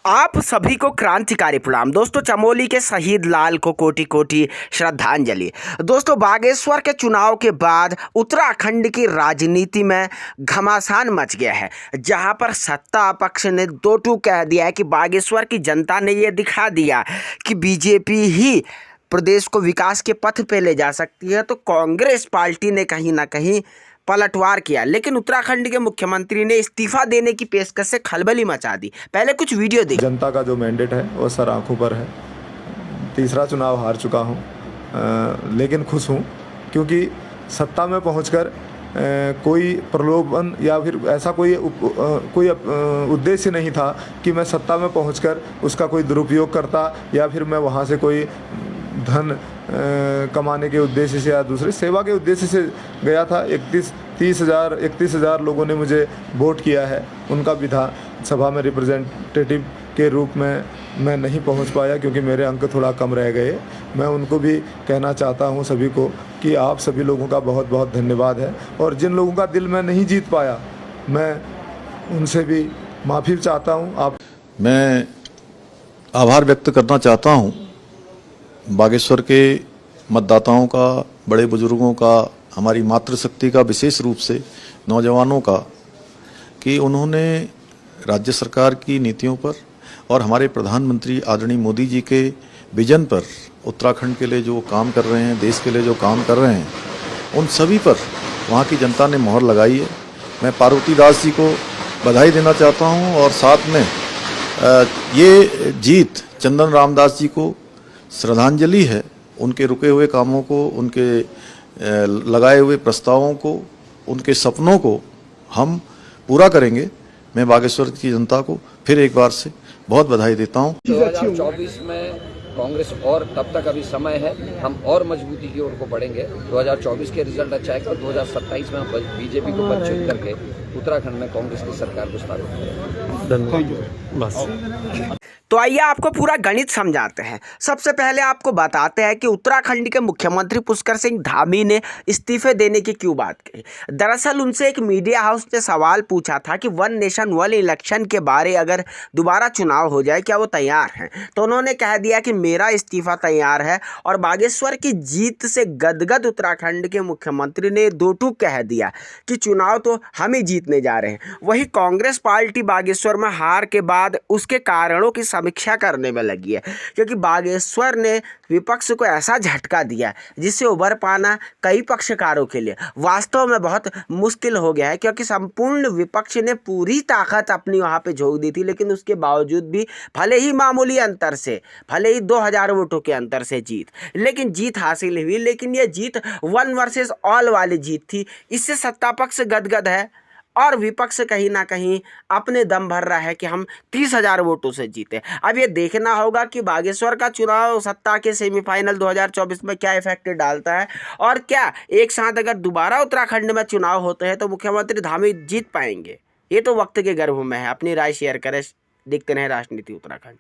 आप सभी को क्रांतिकारी प्रणाम। दोस्तों, चमोली के शहीद लाल को कोटि कोटि श्रद्धांजलि। दोस्तों, बागेश्वर के चुनाव के बाद उत्तराखंड की राजनीति में घमासान मच गया है, जहां पर सत्ता पक्ष ने दो टूक कह दिया है कि बागेश्वर की जनता ने यह दिखा दिया कि बीजेपी ही प्रदेश को विकास के पथ पे ले जा सकती है, तो कांग्रेस पार्टी ने कहीं ना कहीं पलटवार किया। लेकिन उत्तराखंड के मुख्यमंत्री ने इस्तीफा देने की पेशकश से खलबली मचा दी। पहले कुछ वीडियो देखिए। जनता का जो मैंडेट है वो सर आंखों पर है। तीसरा चुनाव हार चुका हूँ, लेकिन खुश हूँ क्योंकि सत्ता में पहुंचकर कोई प्रलोभन या फिर ऐसा कोई उद्देश्य नहीं था कि मैं सत्ता में पहुंचकर उसका कोई दुरुपयोग करता या फिर मैं वहां से कोई धन कमाने के उद्देश्य से या दूसरे सेवा के उद्देश्य से गया था। 31,000 लोगों ने मुझे वोट किया है। उनका विधानसभा में रिप्रेजेंटेटिव के रूप में मैं नहीं पहुंच पाया क्योंकि मेरे अंक थोड़ा कम रह गए। मैं उनको भी कहना चाहता हूं सभी को कि आप सभी लोगों का बहुत बहुत धन्यवाद है, और जिन लोगों का दिल मैं नहीं जीत पाया मैं उनसे भी माफ़ी चाहता हूं। मैं आभार व्यक्त करना चाहता हूं बागेश्वर के मतदाताओं का, बड़े बुजुर्गों का, हमारी मातृशक्ति का, विशेष रूप से नौजवानों का, कि उन्होंने राज्य सरकार की नीतियों पर और हमारे प्रधानमंत्री आदरणीय मोदी जी के विजन पर, उत्तराखंड के लिए जो काम कर रहे हैं, देश के लिए जो काम कर रहे हैं, उन सभी पर वहाँ की जनता ने मोहर लगाई है। मैं पार्वती दास जी को बधाई देना चाहता हूँ और साथ में ये जीत चंदन रामदास जी को श्रद्धांजलि है। उनके रुके हुए कामों को, उनके लगाए हुए प्रस्तावों को, उनके सपनों को हम पूरा करेंगे। मैं बागेश्वर की जनता को फिर एक बार से बहुत बधाई देता हूँ। 2024 में कांग्रेस और तब तक अभी समय है, हम और मजबूती की ओर को बढ़ेंगे। 2024 के रिजल्ट अच्छा है, 2027 में हम बीजेपी को पराजित करके उत्तराखंड में कांग्रेस की सरकार को स्थापित करेंगे। तो आइए आपको पूरा गणित समझाते हैं। सबसे पहले आपको बताते हैं कि उत्तराखंड के मुख्यमंत्री पुष्कर सिंह धामी ने इस्तीफे देने की क्यों बात कही। दरअसल उनसे एक मीडिया हाउस ने सवाल पूछा था कि वन नेशन वन इलेक्शन के बारे अगर दोबारा चुनाव हो जाए क्या वो तैयार हैं, तो उन्होंने कह दिया कि मेरा इस्तीफा तैयार है। और बागेश्वर की जीत से गदगद उत्तराखंड के मुख्यमंत्री ने दो टूक कह दिया कि चुनाव तो हम ही जीतने जा रहे हैं। वही कांग्रेस पार्टी बागेश्वर में हार के बाद उसके कारणों की समीक्षा करने में लगी है, क्योंकि बागेश्वर ने विपक्ष को ऐसा झटका दिया जिससे उभर पाना कई पक्षकारों के लिए वास्तव में बहुत मुश्किल हो गया है, क्योंकि संपूर्ण विपक्ष ने पूरी ताकत अपनी वहां पे झोंक दी थी। लेकिन उसके बावजूद भी भले ही मामूली अंतर से, भले ही 2000 वोटों के अंतर से लेकिन जीत हासिल हुई। लेकिन यह जीत वन वर्सेस ऑल वाली जीत थी। इससे सत्ता पक्ष गदगद है और विपक्ष कहीं ना कहीं अपने दम भर रहा है कि हम 30,000 वोटों से जीते। अब ये देखना होगा कि बागेश्वर का चुनाव सत्ता के सेमीफाइनल 2024 में क्या इफेक्ट डालता है, और क्या एक साथ अगर दोबारा उत्तराखंड में चुनाव होते हैं तो मुख्यमंत्री धामी जीत पाएंगे। ये तो वक्त के गर्भ में है। अपनी राय शेयर करें। देखते रहें राजनीति उत्तराखंड।